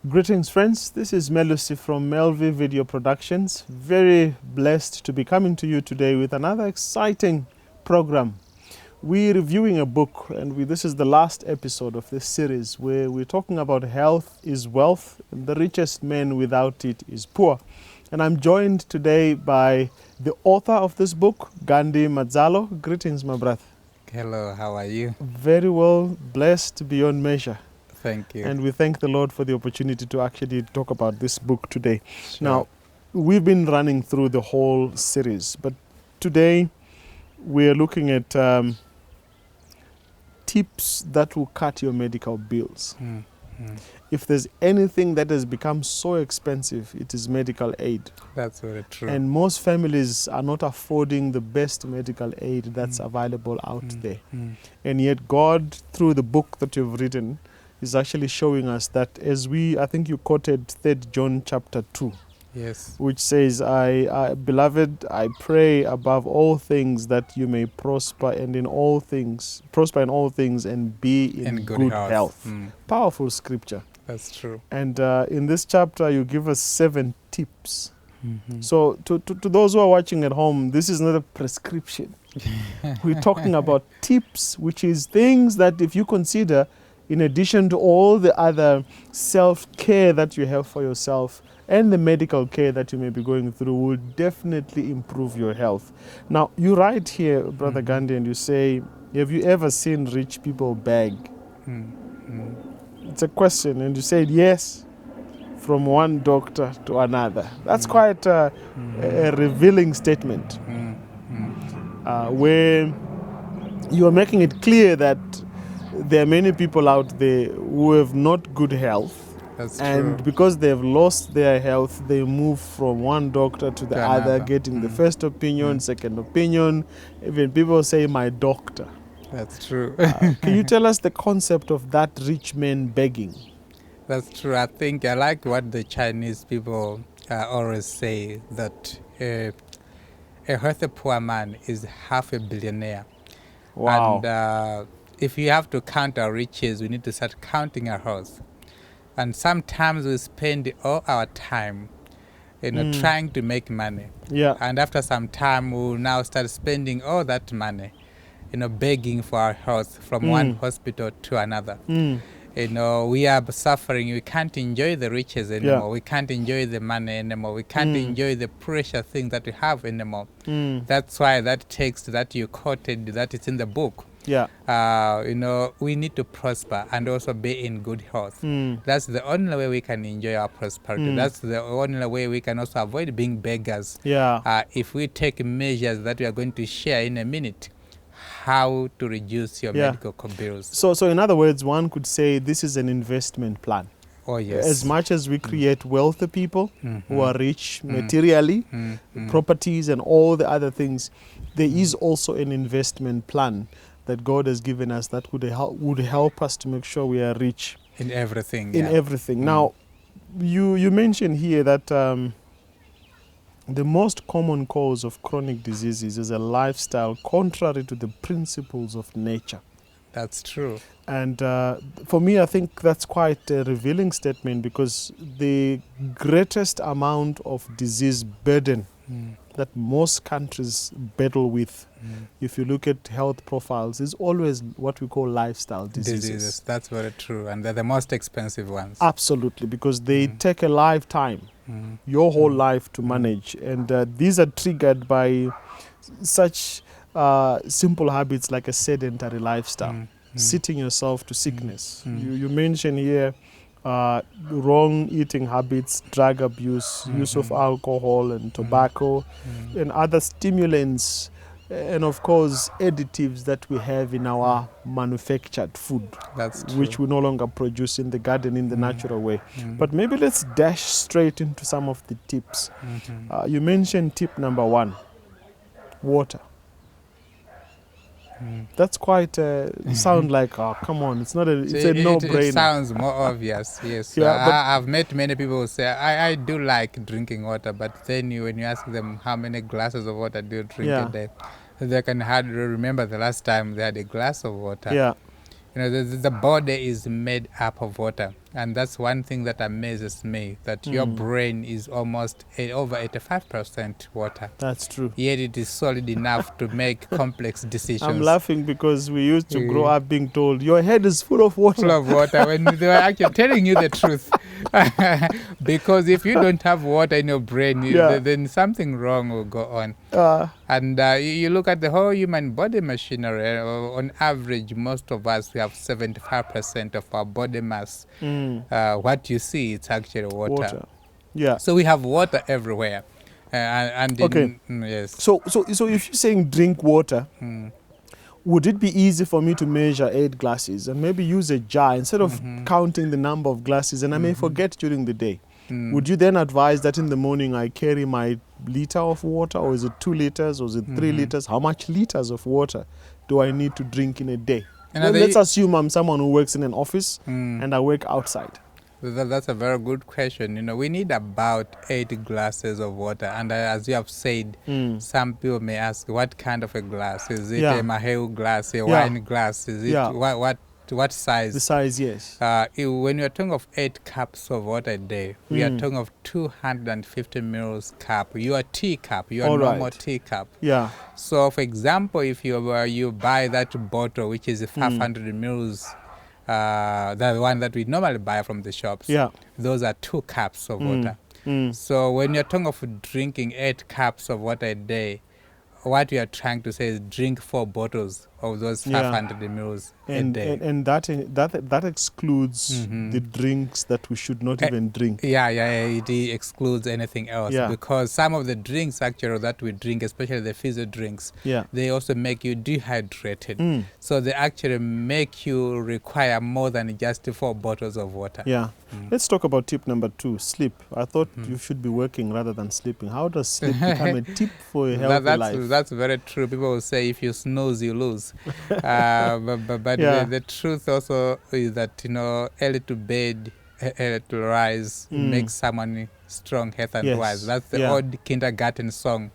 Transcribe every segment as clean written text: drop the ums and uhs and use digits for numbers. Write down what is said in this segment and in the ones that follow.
Greetings, friends. This is Melusi from Melvi Video Productions. Very blessed to be coming to you today with another exciting program. We're reviewing a book, and this is the last episode of this series where we're talking about health is wealth, and the richest man without it is poor. And I'm joined today by the author of this book, Gandy Madzalo. Greetings, my brother. Hello, how are you? Very well, blessed beyond measure. Thank you. And we thank the Lord for the opportunity to actually talk about this book today. Sure. Now, we've been running through the whole series, but today we're looking at tips that will cut your medical bills. If there's anything that has become so expensive, it is medical aid. That's very true. And most families are not affording the best medical aid that's available out there. And yet God, through the book that you've written, is actually showing us that I think you quoted 3 John chapter 2. Yes. Which says, Beloved, I pray above all things that you may prosper in all things and be in good health. Powerful scripture. That's true. And in this chapter, you give us 7 tips. So to those who are watching at home, this is not a prescription. We're talking about tips, which is things that if you consider, in addition to all the other self-care that you have for yourself and the medical care that you may be going through, will definitely improve your health. Now, you write here, Brother Gandhi, and you say, have you ever seen rich people beg? It's a question, and you said yes, from one doctor to another. That's quite a revealing statement, where you are making it clear that there are many people out there who have not good health. That's and true. Because they've lost their health, they move from one doctor to the other, getting the first opinion, second opinion. Even people say, my doctor. That's true. Can you tell us the concept of that rich man begging? That's true. I think I like what the Chinese people always say, that a healthy poor man is half a billionaire. Wow. And if you have to count our riches, we need to start counting our health. And sometimes we spend all our time, trying to make money. Yeah. And after some time, we'll now start spending all that money, begging for our health from one hospital to another. We are suffering. We can't enjoy the riches anymore. Yeah. We can't enjoy the money anymore. We can't enjoy the precious things that we have anymore. That's why that text that you quoted, that is in the book. Yeah. We need to prosper and also be in good health. That's the only way we can enjoy our prosperity. That's the only way we can also avoid being beggars. Yeah. If we take measures that we are going to share in a minute, how to reduce your medical bills. So in other words, one could say this is an investment plan. Oh, yes. As much as we create wealthy people who are rich materially, properties and all the other things, there is also an investment plan that God has given us that would help us to make sure we are rich in everything. In everything. Now, you mentioned here that the most common cause of chronic diseases is a lifestyle contrary to the principles of nature. That's true. And for me, I think that's quite a revealing statement, because the greatest amount of disease burden that most countries battle with, if you look at health profiles, is always what we call lifestyle diseases. That's very true. And they're the most expensive ones. Absolutely, because they take a lifetime, your whole life to manage. And these are triggered by such simple habits like a sedentary lifestyle, sitting yourself to sickness. You mentioned here wrong eating habits, drug abuse, use of alcohol and tobacco, and other stimulants, and of course additives that we have in our manufactured food. That's true. Which we no longer produce in the garden in the natural way. But maybe let's dash straight into some of the tips. You mentioned tip number 1, water. That's quite sound like, oh, come on, it's not it's a no-brainer. It sounds more obvious, yes. Yeah, I've met many people who say, I do like drinking water, but then when you ask them how many glasses of water do you drink a day, they can hardly remember the last time they had a glass of water. Yeah. The body is made up of water. And that's one thing that amazes me, that your brain is almost over 85% water. That's true. Yet it is solid enough to make complex decisions. I'm laughing because we used to grow up being told, your head is full of water. Full of water, when they were actually telling you the truth. Because if you don't have water in your brain, then something wrong will go on. And you look at the whole human body machinery. On average, most of us, we have 75% of our body mass. What you see, it's actually water. Yeah. So we have water everywhere. Okay. Yes. So if you're saying drink water, would it be easy for me to measure 8 glasses and maybe use a jar instead of counting the number of glasses, and I may forget during the day? Would you then advise that in the morning I carry my liter of water, or is it 2 liters, or is it 3 liters? How much liters of water do I need to drink in a day? Well, let's assume I'm someone who works in an office and I work outside. That's a very good question. You know, we need about 8 glasses of water. And as you have said, some people may ask, what kind of a glass? Is it a Maheu glass, a wine glass? Is it what size? The size, yes. When we are talking of 8 cups of water a day, we are talking of 250 mils cup. Your tea cup, your normal tea cup. Yeah. So, for example, if you buy that bottle, which is 500 mils, the one that we normally buy from the shops, those are 2 cups of water. So when you're talking of drinking 8 cups of water a day, what we are trying to say is drink 4 bottles of those 500 mils a day. And that excludes the drinks that we should not even drink. It excludes anything else, because some of the drinks actually that we drink, especially the fizzy drinks, they also make you dehydrated. So they actually make you require more than just 4 bottles of water. Let's talk about tip number 2, sleep. I thought you should be working rather than sleeping. How does sleep become a tip for a healthy life? That's very true. People will say if you snooze, you lose. But the truth also is that, you know, early to bed, early to rise makes someone strong, health and wise. That's the old kindergarten song,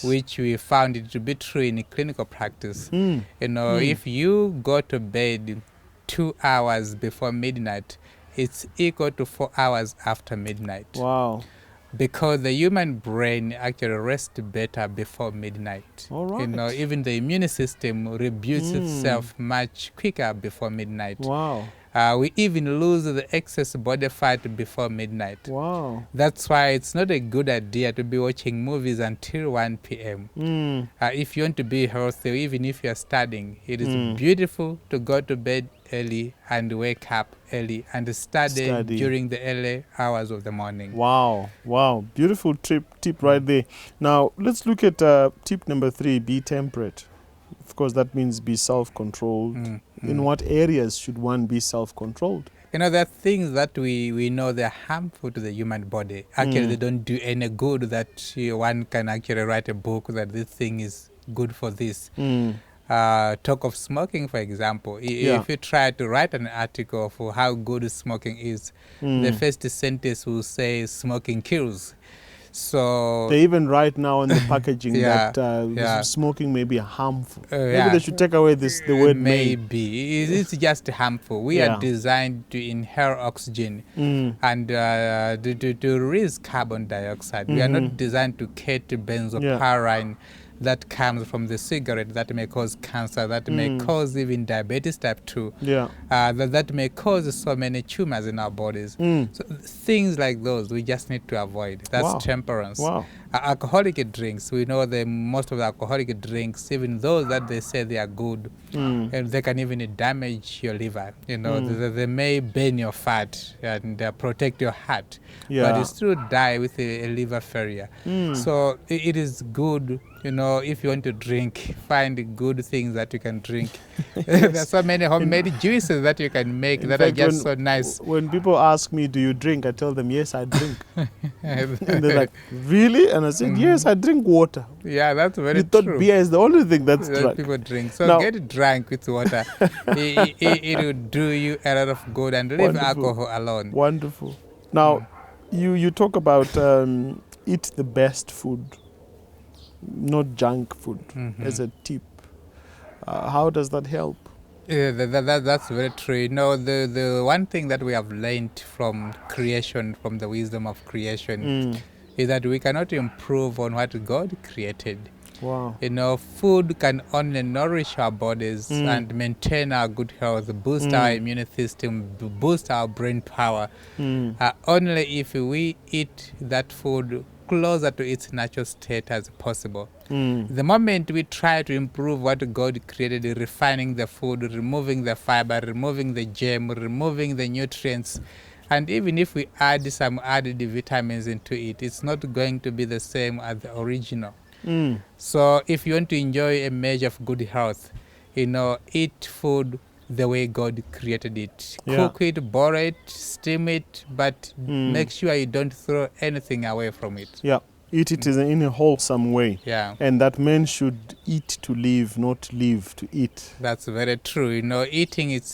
which we found it to be true in clinical practice. You know, if you go to bed 2 hours before midnight, it's equal to 4 hours after midnight. Wow. Because the human brain actually rests better before midnight. All right. You know, even the immune system rebuilds itself much quicker before midnight. Wow. We even lose the excess body fat before midnight. Wow. That's why it's not a good idea to be watching movies until 1 p.m. If you want to be healthy, even if you're studying, it is beautiful to go to bed early and wake up early and study during the early hours of the morning. Wow. Beautiful tip right there. Now, let's look at tip number 3, be temperate. Of course, that means be self-controlled. In what areas should one be self-controlled? You know, there are things that we know they're harmful to the human body. Actually, they don't do any good, that one can actually write a book that this thing is good for this. Talk of smoking, for example. If you try to write an article for how good smoking is, the first sentence will say smoking kills. So they even write now on the packaging that smoking may be harmful. Maybe they should take away the word maybe. It's just harmful. We are designed to inhale oxygen and to release carbon dioxide. We are not designed to create benzopyrene that comes from the cigarette that may cause cancer, that may cause even diabetes type 2, that may cause so many tumors in our bodies. So things like those we just need to avoid. That's temperance. Alcoholic drinks, we know that most of the alcoholic drinks, even those that they say they are good, and they can even damage your liver. You know, they may burn your fat and protect your heart, but you still die with a liver failure. So it is good, you know, if you want to drink, find good things that you can drink. There are so many homemade juices that you can make that are just so nice. When people ask me, do you drink? I tell them, yes, I drink. And they're like, really? And I said, yes, I drink water. Yeah, that's very true. You thought beer is the only thing that's drunk. People drink. So now, get drunk with water. It will do you a lot of good, and leave alcohol alone. Wonderful. Now, you talk about eat the best food, not junk food, as a tip. How does that help? Yeah, that's very true. You know, the one thing that we have learned from creation, from the wisdom of creation, is that we cannot improve on what God created. Wow. You know, food can only nourish our bodies and maintain our good health, boost our immune system, boost our brain power. Only if we eat that food closer to its natural state as possible. The moment we try to improve what God created, refining the food, removing the fiber, removing the germ, removing the nutrients, and even if we add some added vitamins into it, it's not going to be the same as the original. So if you want to enjoy a measure of good health, you know, eat food the way God created it. Yeah. Cook it, boil it, steam it, but make sure you don't throw anything away from it. Yeah. Eat it in a wholesome way. Yeah. And that men should eat to live, not live to eat. That's very true. You know, eating is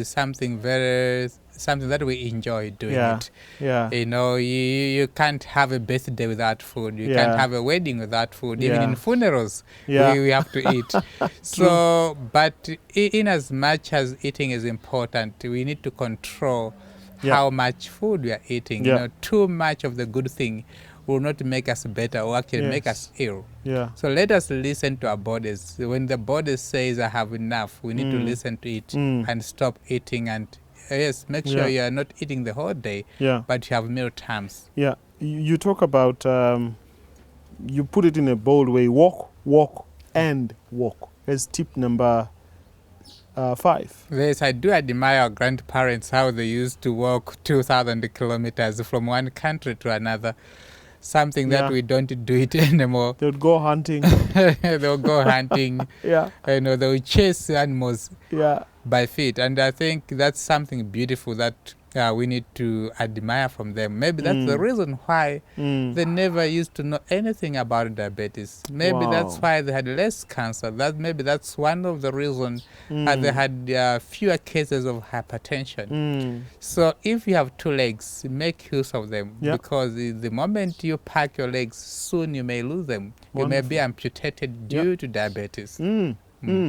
something that we enjoy doing it. Yeah. You know, you can't have a birthday without food. You Yeah. can't have a wedding without food. Even Yeah. in funerals, Yeah. we have to eat. So, but in as much as eating is important, we need to control how much food we are eating. Yeah. You know, too much of the good thing will not make us better or actually make us ill. Yeah. So let us listen to our bodies. When the body says I have enough, we need to listen to it and stop eating, and yes, make sure you are not eating the whole day, but you have meal times. Yeah. You talk about, you put it in a bold way, walk, and walk as tip number 5. Yes, I do admire our grandparents, how they used to walk 2,000 kilometers from one country to another. Something that we don't do it anymore. They would go hunting. They'll go hunting. Yeah. You know, they'll chase animals by feet. And I think that's something beautiful that we need to admire from them. Maybe that's the reason why they never used to know anything about diabetes. Maybe that's why they had less cancer. Maybe that's one of the reasons they had fewer cases of hypertension. So if you have 2 legs, make use of them, because the moment you pack your legs, soon you may lose them. You may be amputated due to diabetes. And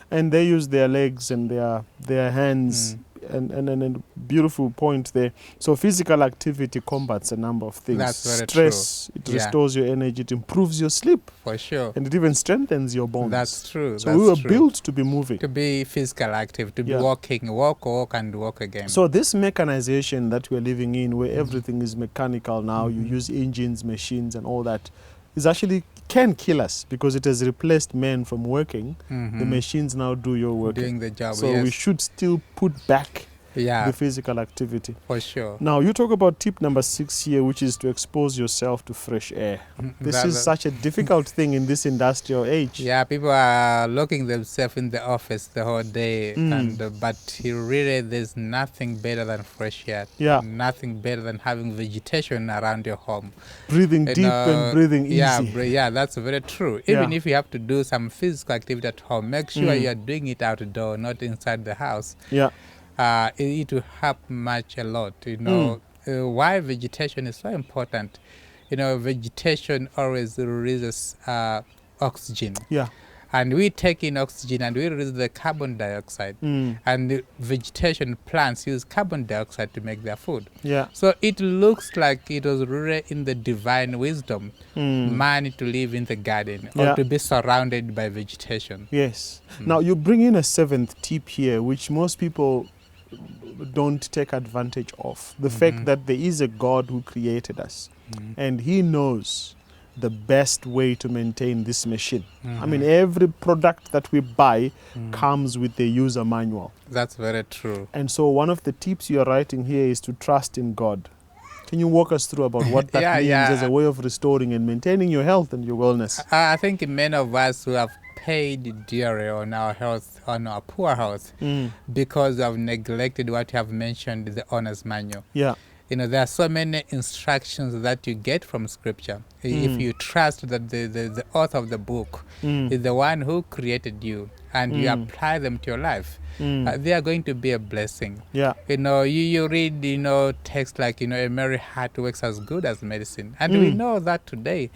they use their legs and their hands. And a beautiful point there. So physical activity combats a number of things. That's very Stress, true. It restores your energy, it improves your sleep. For sure. And it even strengthens your bones. That's true. So we were built to be moving. To be physical active, to be walking, walk and walk again. So this mechanization that we're living in, where everything is mechanical now, you use engines, machines and all that, is actually can kill us, because it has replaced men from working. The machines now do your work. Doing the job, So we should still put back the physical activity. For sure. Now, you talk about tip number 6 here, which is to expose yourself to fresh air. This is such a difficult thing in this industrial age. Yeah, people are locking themselves in the office the whole day, but really there's nothing better than fresh air. Yeah. Nothing better than having vegetation around your home. Breathing deep and breathing easy. Yeah, that's very true. Even if you have to do some physical activity at home, make sure you are doing it outdoor, not inside the house. Yeah. It will help a lot. You know, why vegetation is so important. You know, vegetation always releases oxygen. Yeah. And we take in oxygen and we release the carbon dioxide. And the vegetation plants use carbon dioxide to make their food. Yeah. So it looks like it was really in the divine wisdom, man to live in the garden or to be surrounded by vegetation. Yes. Now you bring in a 7th tip here, which most people don't take advantage of. The fact that there is a God who created us and he knows the best way to maintain this machine. I mean, every product that we buy comes with the user manual. That's very true. And so one of the tips you are writing here is to trust in God. Can you walk us through about what that means as a way of restoring and maintaining your health and your wellness? I think many of us who have paid dearly on our health, on our poor health, because we have neglected what you have mentioned, the owner's manual. Yeah. You know, there are so many instructions that you get from Scripture. If you trust that the author of the book is the one who created you, and you apply them to your life, they are going to be a blessing. Yeah. You know, you read, texts like, a merry heart works as good as medicine. And we know that today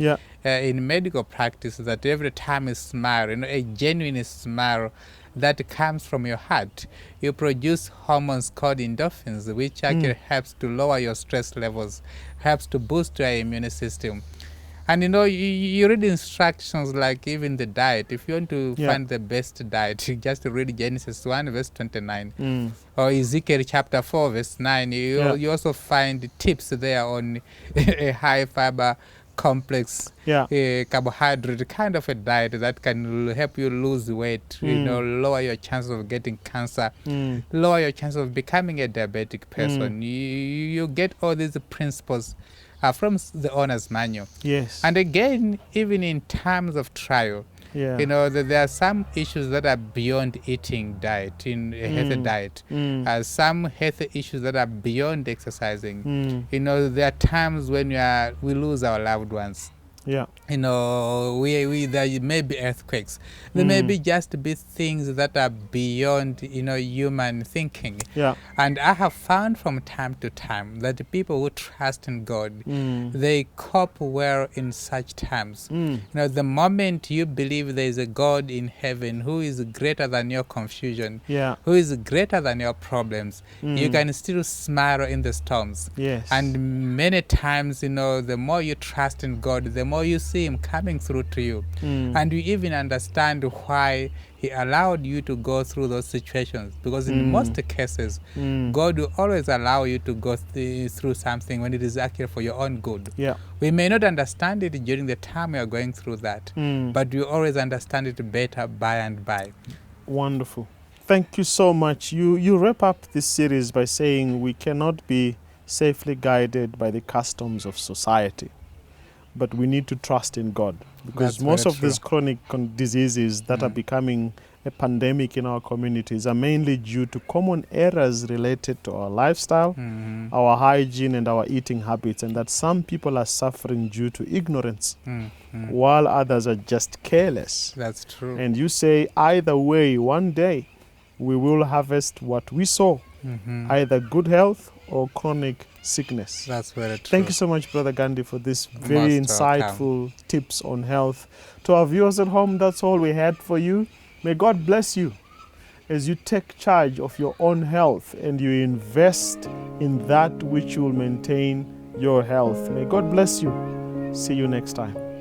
in medical practice, that every time you smile, a genuine smile that comes from your heart. You produce hormones called endorphins, which actually helps to lower your stress levels, helps to boost your immune system. And you read instructions like even the diet. If you want to find the best diet, you just read Genesis 1 verse 29 or Ezekiel chapter 4 verse 9. You also find tips there on a high fiber, complex carbohydrate kind of a diet that can help you lose weight, lower your chance of getting cancer, lower your chance of becoming a diabetic person. You get all these principles from the owner's manual. Yes. And again, even in times of trial, there are some issues that are beyond eating diet, in a healthy diet. Some healthy issues that are beyond exercising. There are times when we lose our loved ones. Yeah. There may be earthquakes. There may be just be things that are beyond, human thinking. Yeah. And I have found from time to time that the people who trust in God, they cope well in such times. The moment you believe there is a God in heaven who is greater than your confusion, who is greater than your problems, you can still smile in the storms. Yes. And many times, the more you trust in God, the more you see Him coming through to you. And you even understand why He allowed you to go through those situations. Because in most cases, God will always allow you to go through something when it is actually for your own good. Yeah. We may not understand it during the time we are going through that, but we always understand it better by and by. Wonderful. Thank you so much. You wrap up this series by saying we cannot be safely guided by the customs of society, but we need to trust in God, because most of these chronic diseases that are becoming a pandemic in our communities are mainly due to common errors related to our lifestyle, our hygiene, and our eating habits, and that some people are suffering due to ignorance, while others are just careless. That's true. And you say either way, one day we will harvest what we sow, either good health or chronic sickness. That's very true. Thank you so much, Brother Gandy, for this very insightful tips on health. To our viewers at home, that's all we had for you. May God bless you as you take charge of your own health and you invest in that which will maintain your health. May God bless you. See you next time.